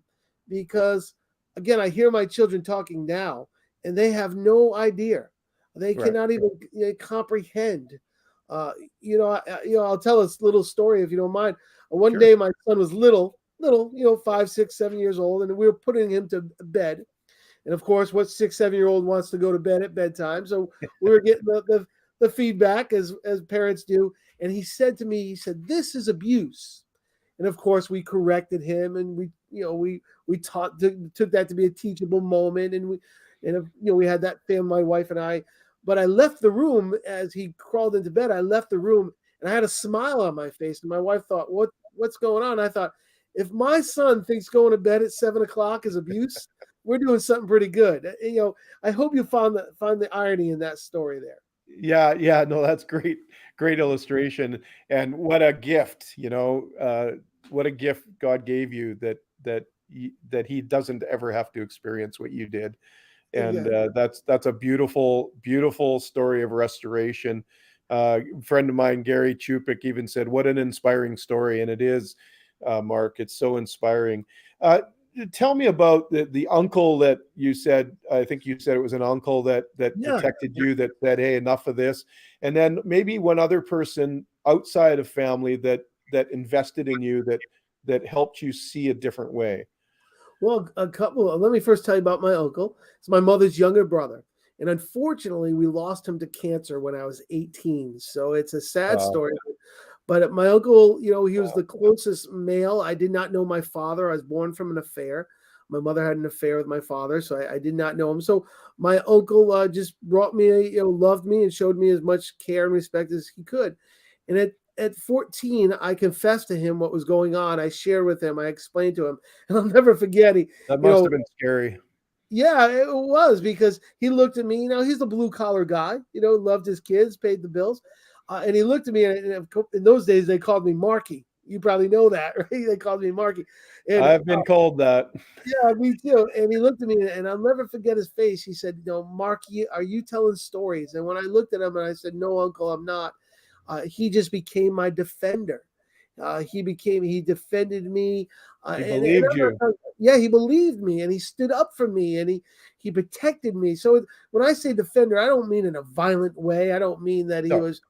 because again, I hear my children talking now, and they have no idea. They Right. cannot even comprehend. Uh, I'll tell a little story if you don't mind. One Sure. day, my son was little, 5, 6, 7 years old, and we were putting him to bed. And of course, what 6, 7 year old wants to go to bed at bedtime? So we were getting the feedback as parents do. And he said to me, he said, "This is abuse." And of course, we corrected him, and we took that to be a teachable moment, and we had that family, my wife and I. But I left the room as he crawled into bed. I left the room, and I had a smile on my face. And my wife thought, "What's going on?" I thought, if my son thinks going to bed at 7 o'clock is abuse, we're doing something pretty good. I hope you find the irony in that story there. Yeah, yeah, no, that's great, great illustration, and what a gift, what a gift God gave you that He doesn't ever have to experience what you did, and Again, that's a beautiful, beautiful story of restoration. A friend of mine, Gary Chupik, even said, "What an inspiring story," and it is, Mark. It's so inspiring. Uh, Tell me about the uncle that you said. I think you said it was an uncle that yeah. protected you. That said, "Hey, enough of this." And then maybe one other person outside of family that invested in you, that helped you see a different way. Well, a couple. Let me first tell you about my uncle. It's my mother's younger brother, and unfortunately, we lost him to cancer when I was 18. So it's a sad Wow. story. But my uncle, he was the closest male. I did not know my father. I was born from an affair. My mother had an affair with my father, so I did not know him. So my uncle just brought me, loved me and showed me as much care and respect as he could. And at 14, I confessed to him what was going on. I shared with him. I explained to him, and I'll never forget. That You must know, have been scary. yeah, it was because he looked at me. He's a blue collar guy. Loved his kids, paid the bills, and he looked at me. And in those days, they called me Marky. You probably know that, right? They called me Marky, and I've been called that. yeah, me too. And he looked at me, and I'll never forget his face. He said, Marky, are you telling stories?" And when I looked at him, and I said, "No, Uncle, I'm not." He just became my defender. He defended me, He and believed you. yeah, he believed me, and he stood up for me, and he protected me. So when I say defender, I don't mean in a violent way. I don't mean that he No. was,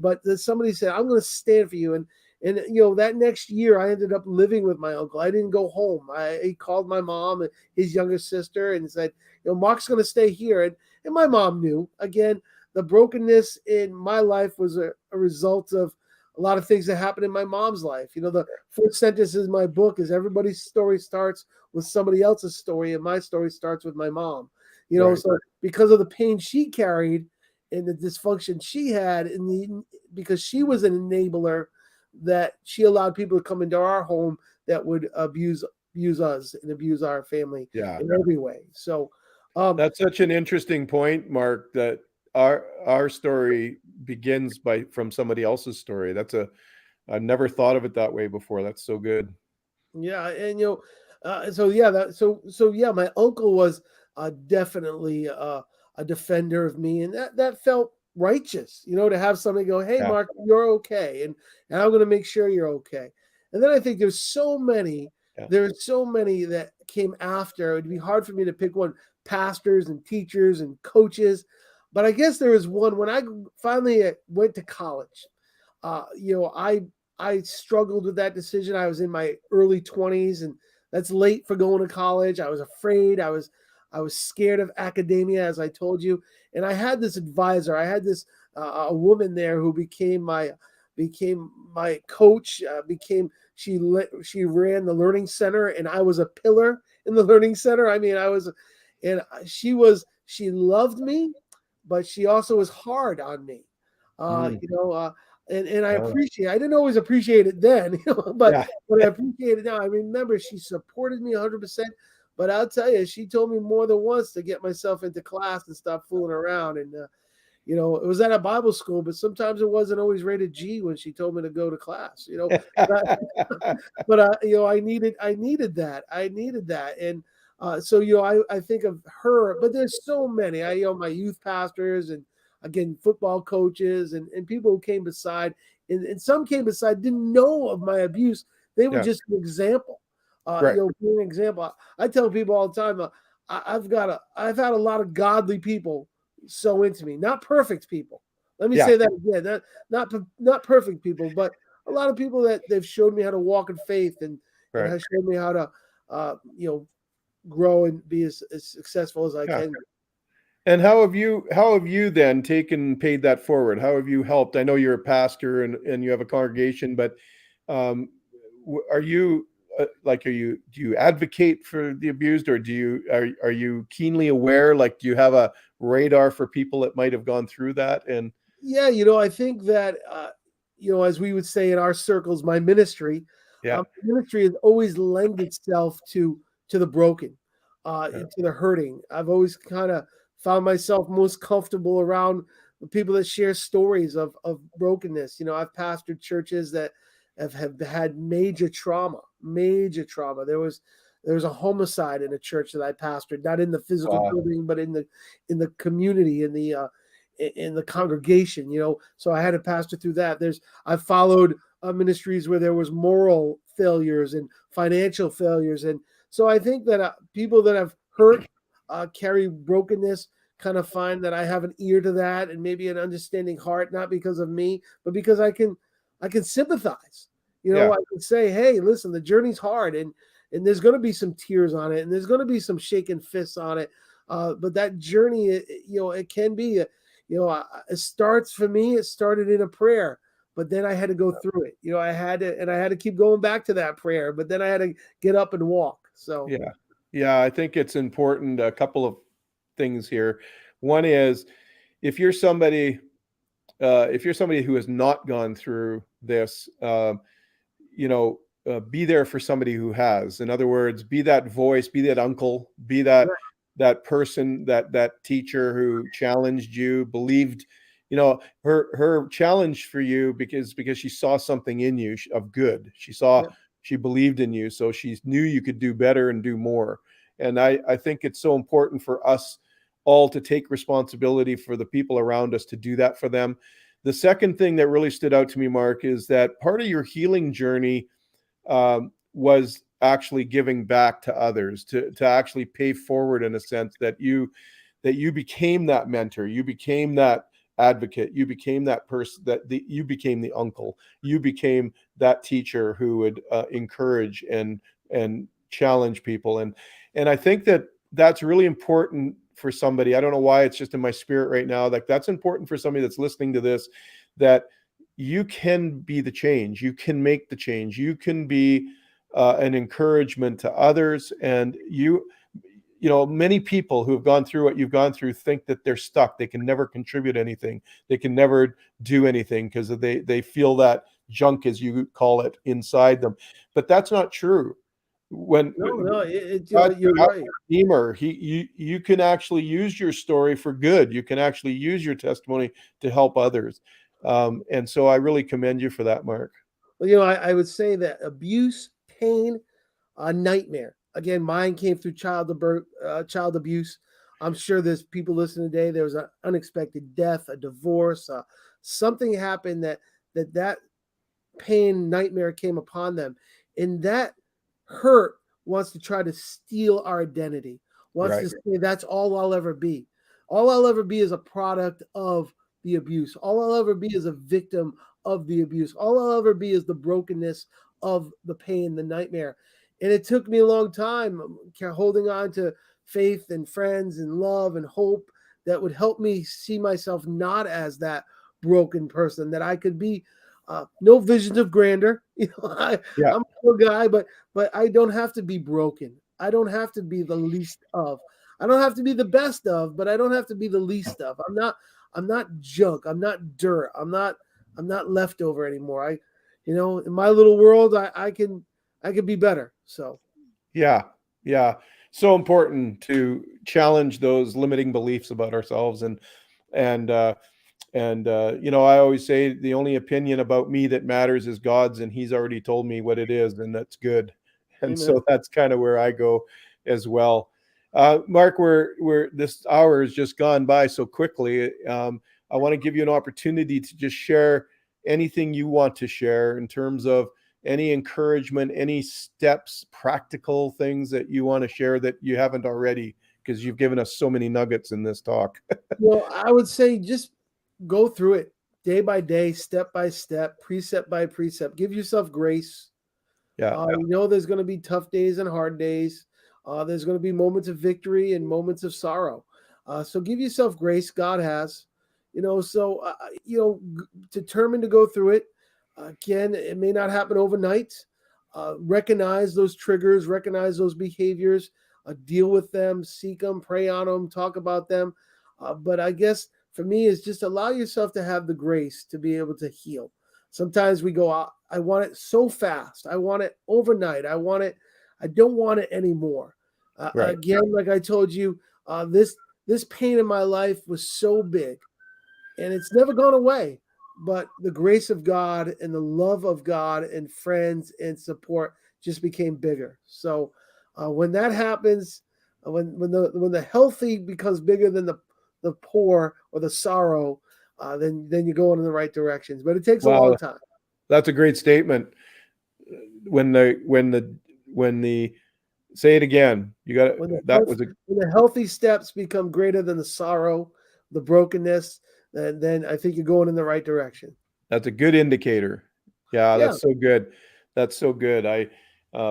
but that somebody said, "I'm going to stand for you." And that next year, I ended up living with my uncle. I didn't go home. He called my mom, his younger sister, and said, "Mark's going to stay here." And my mom knew. Again, the brokenness in my life was a result of a lot of things that happened in my mom's life. The first sentence in my book is everybody's story starts with somebody else's story, and my story starts with my mom. Right. So because of the pain she carried and the dysfunction she had, because she was an enabler, that she allowed people to come into our home that would abuse us and abuse our family Yeah. in every way. So, That's such an interesting point, Mark, that our story begins from somebody else's story. I've never thought of it that way before. That's so good. Yeah, and so yeah, yeah, my uncle was definitely a defender of me, and that felt righteous, to have somebody go, "Hey, Yeah. Mark, you're okay," and I'm going to make sure you're okay. And then I think Yeah. there's so many that came after. It'd be hard for me to pick one: pastors and teachers and coaches, but I guess there was one when I finally went to college. I struggled with that decision. I was in my early 20s, and that's late for going to college. I was afraid. I was scared of academia, as I told you. And I had this advisor. I had this a woman there who became my coach. She ran the learning center, and I was a pillar in the learning center. I mean, and she loved me, but she also was hard on me. Uh, Mm. you know, uh, and Yeah. I didn't always appreciate it then, but Yeah. I appreciate it now. I remember she supported me 100%, but I'll tell you, she told me more than once to get myself into class and stop fooling around. And it was at a Bible school, but sometimes it wasn't always rated G when she told me to go to class. But, I needed that. I needed that, and so I think of her, but there's so many. My youth pastors and again football coaches and people who came beside, and some came beside didn't know of my abuse. They were Yeah. just an example. Right. Being an example. I tell people all the time. I've had a lot of godly people so into me, not perfect people. Let me Yeah. say that again. Not perfect people, but a lot of people that they've showed me how to walk in faith and Right. has showed me how to uh, you know grow and be as successful as I Yeah. can. And how have you then paid that forward? How have you helped? I know you're a pastor and you have a congregation, but um, are you do you advocate for the abused, or are you keenly aware? Like, do you have a radar for people that might have gone through that? And Yeah, I think that as we would say in our circles, yeah, my ministry has always lend itself to the broken, yeah, to the hurting. I've always kind of found myself most comfortable around the people that share stories of brokenness. I've pastored churches that have had major trauma, major trauma. There was a homicide in a church that I pastored, not in the physical wow, building, but in the community, in the congregation. So I had to pastor through that. I've followed ministries where there was moral failures and financial failures, and so I think that people that have hurt, carry brokenness, kind of find that I have an ear to that and maybe an understanding heart, not because of me, but because I can sympathize. yeah, I can say, hey, listen, the journey's hard, and there's going to be some tears on it, and there's going to be some shaking fists on it. But that journey, it can be it starts for me. It started in a prayer, but then I had to go through it. I had to keep going back to that prayer, but then I had to get up and walk. So yeah, yeah. I think it's important. A couple of things here. One is if you're somebody who has not gone through this, be there for somebody who has. In other words, be that voice, be that uncle, be that person, that teacher who challenged you, believed, her challenge for you because she saw something in you of good. yeah, She believed in you, so she knew you could do better and do more. And I think it's so important for us all to take responsibility for the people around us, to do that for them. The second thing that really stood out to me, Mark, is that part of your healing journey was actually giving back to others, to actually pay forward, in a sense that you became that mentor, you became that advocate, you became that person, you became the uncle, you became that teacher who would encourage and challenge people. And I think that that's really important for somebody. I don't know why it's just in my spirit right now. Like, that's important for somebody that's listening to this, that you can be the change, you can make the change, you can be an encouragement to others. And many people who have gone through what you've gone through think that they're stuck, they can never contribute anything, they can never do anything because they feel that junk, as you call it, inside them. But that's not true. when No, God, you're God right. Redeemer, you can actually use your story for good. You can actually use your testimony to help others. And so I really commend you for that, Mark. Well, I would say that abuse, pain, a nightmare. Again, mine came through child abuse. I'm sure there's people listening today. There was an unexpected death, a divorce, something happened that pain, nightmare came upon them, and that hurt wants to try to steal our identity. Wants Right. to say that's all I'll ever be. All I'll ever be is a product of the abuse. All I'll ever be is a victim of the abuse. All I'll ever be is the brokenness of the pain, the nightmare. And it took me a long time holding on to faith and friends and love and hope that would help me see myself not as that broken person, that I could be no visions of grandeur. Yeah. I'm a poor guy, but I don't have to be broken. I don't have to be the least of. I don't have to be the best of, but I don't have to be the least of. I'm not junk. I'm not dirt. I'm not leftover anymore. In my little world, I can be better. So Yeah. Yeah. So important to challenge those limiting beliefs about ourselves. And I always say the only opinion about me that matters is God's, and He's already told me what it is, and that's good. And so amen. that's kind of where I go as well. Mark, we're this hour has just gone by so quickly. I want to give you an opportunity to just share anything you want to share in terms of any encouragement, any steps, practical things that you want to share that you haven't already, because you've given us so many nuggets in this talk. Well, I would say just go through it day by day, step by step, precept by precept. Give yourself grace. Yeah. There's going to be tough days and hard days. There's going to be moments of victory and moments of sorrow. So give yourself grace. God has, determined to go through it. Again, it may not happen overnight. Recognize those triggers, recognize those behaviors, deal with them, seek them, pray on them, talk about them. But I guess for me is just allow yourself to have the grace to be able to heal. Sometimes we go, I want it so fast. I want it overnight. I don't want it anymore. Right. Again, like I told you, this pain in my life was so big and it's never gone away. But the grace of God and the love of God and friends and support just became bigger. So when that happens, when the healthy becomes bigger than the poor or the sorrow, then you're going in the right directions. But it takes a Wow, long time. that's a great statement. When the say it again. You got When the that health, was a when the healthy steps become greater than the sorrow, the brokenness, then I think you're going in the right direction. that's a good indicator. Yeah, Yeah. that's so good. That's so good.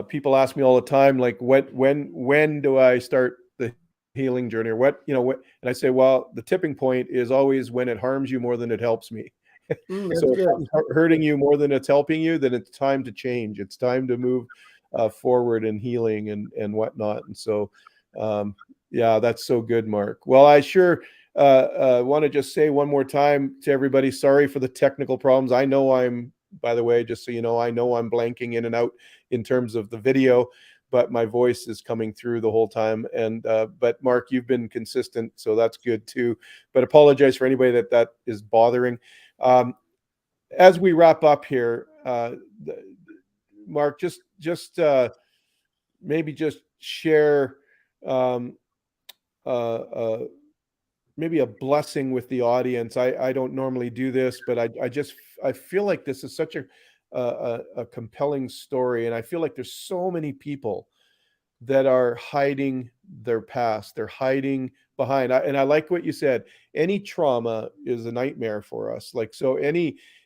People ask me all the time, like, when do I start the healing journey, or what, and I say, well, the tipping point is always when it harms you more than it helps me. That's So if good. something's hurting you more than it's helping you, then it's time to change. It's time to move forward in healing and whatnot. And so, yeah, that's so good, Mark. Well, I sure want to just say one more time to everybody, sorry for the technical problems. By the way, just so you know, I know I'm blanking in and out in terms of the video, but my voice is coming through the whole time. And but Mark, you've been consistent, so that's good too. But apologize for anybody that is bothering. Um, as we wrap up here, Mark, just maybe just share um, uh, uh, maybe a blessing with the audience. I don't normally do this, but I feel like this is such a compelling story, and I feel like there's so many people that are hiding their past. They're hiding behind. And I like what you said. Any trauma is a nightmare for us. Like, so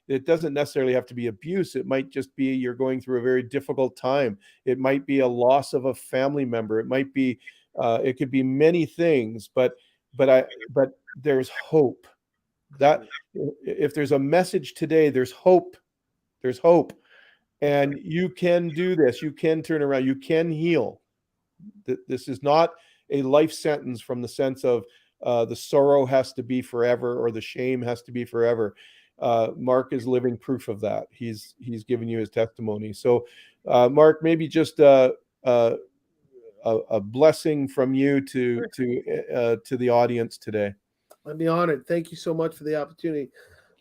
it doesn't necessarily have to be abuse. It might just be you're going through a very difficult time. It might be a loss of a family member. It could be many things, but there's hope. That if there's a message today, there's hope. There's hope. And you can do this. You can turn around. You can heal. This is not a life sentence from the sense of the sorrow has to be forever or the shame has to be forever. Mark is living proof of that. He's given you his testimony. So, Mark, maybe just a blessing from you to the audience today. I'd be honored. Thank you so much for the opportunity.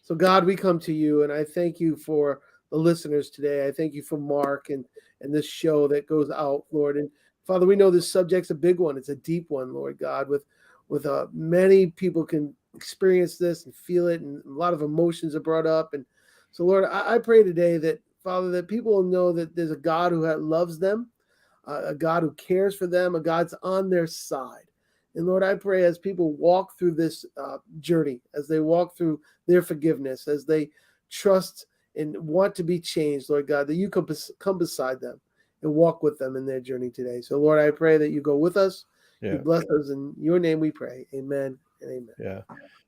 So, God, we come to you, and I thank you for the listeners today. I thank you for Mark and this show that goes out, Lord. And Father, we know this subject's a big one. It's a deep one, Lord God, with many people can experience this and feel it, and a lot of emotions are brought up. And so, Lord, I pray today that, Father, that people will know that there's a God who loves them, a God who cares for them, a God's on their side. And Lord, I pray as people walk through this journey, as they walk through their forgiveness, as they trust and want to be changed, Lord God, that you come beside them and walk with them in their journey today. So, Lord, I pray that you go with us. You bless us. In your name we pray. Amen and amen. Yeah.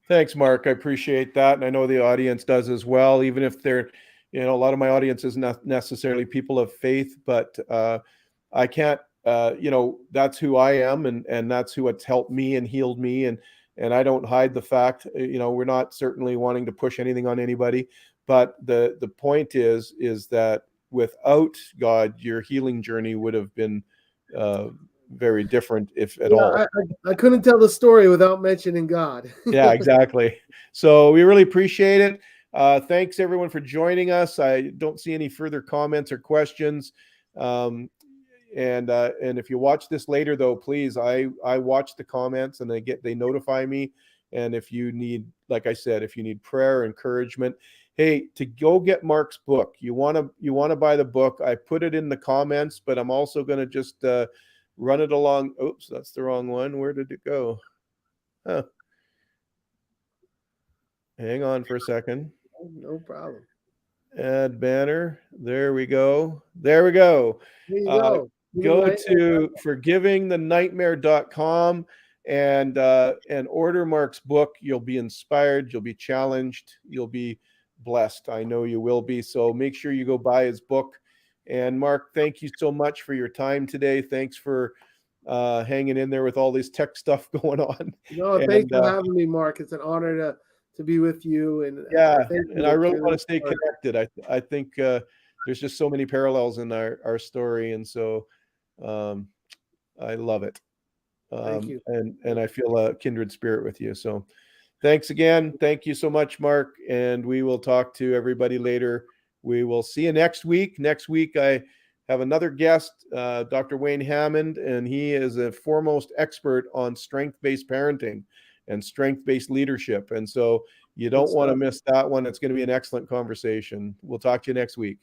Thanks, Mark. I appreciate that. And I know the audience does as well, even if they're, a lot of my audience is not necessarily people of faith, but I can't, that's who I am, and that's who it's helped me and healed me. And I don't hide the fact, we're not certainly wanting to push anything on anybody, but the point is that without God, your healing journey would have been very different, if at all. I couldn't tell the story without mentioning God. Yeah, exactly. So we really appreciate it. Thanks everyone for joining us. I don't see any further comments or questions. And if you watch this later, though, please, I watch the comments and they notify me. And if you need, like I said, if you need prayer, encouragement, hey, to go get Mark's book, you want to buy the book. I put it in the comments, but I'm also going to just run it along. Oops, that's the wrong one. Where did it go? Huh. Hang on for a second. No problem. Add banner. There we go. There you go. Go to forgivingthenightmare.com and order Mark's book. You'll be inspired. You'll be challenged. You'll be blessed. I know you will be. So make sure you go buy his book. And Mark, thank you so much for your time today. Thanks for hanging in there with all this tech stuff going on. No, thanks for having me, Mark. It's an honor to be with you. And I really want to stay connected. I think there's just so many parallels in our story, and so I love it. Thank you. And I feel a kindred spirit with you. So thanks again. Thank you so much, Mark. And we will talk to everybody later. We will see you next week. Next week, I have another guest, Dr. Wayne Hammond, and he is a foremost expert on strength-based parenting and strength-based leadership. And so you don't want to miss that one. It's going to be an excellent conversation. We'll talk to you next week.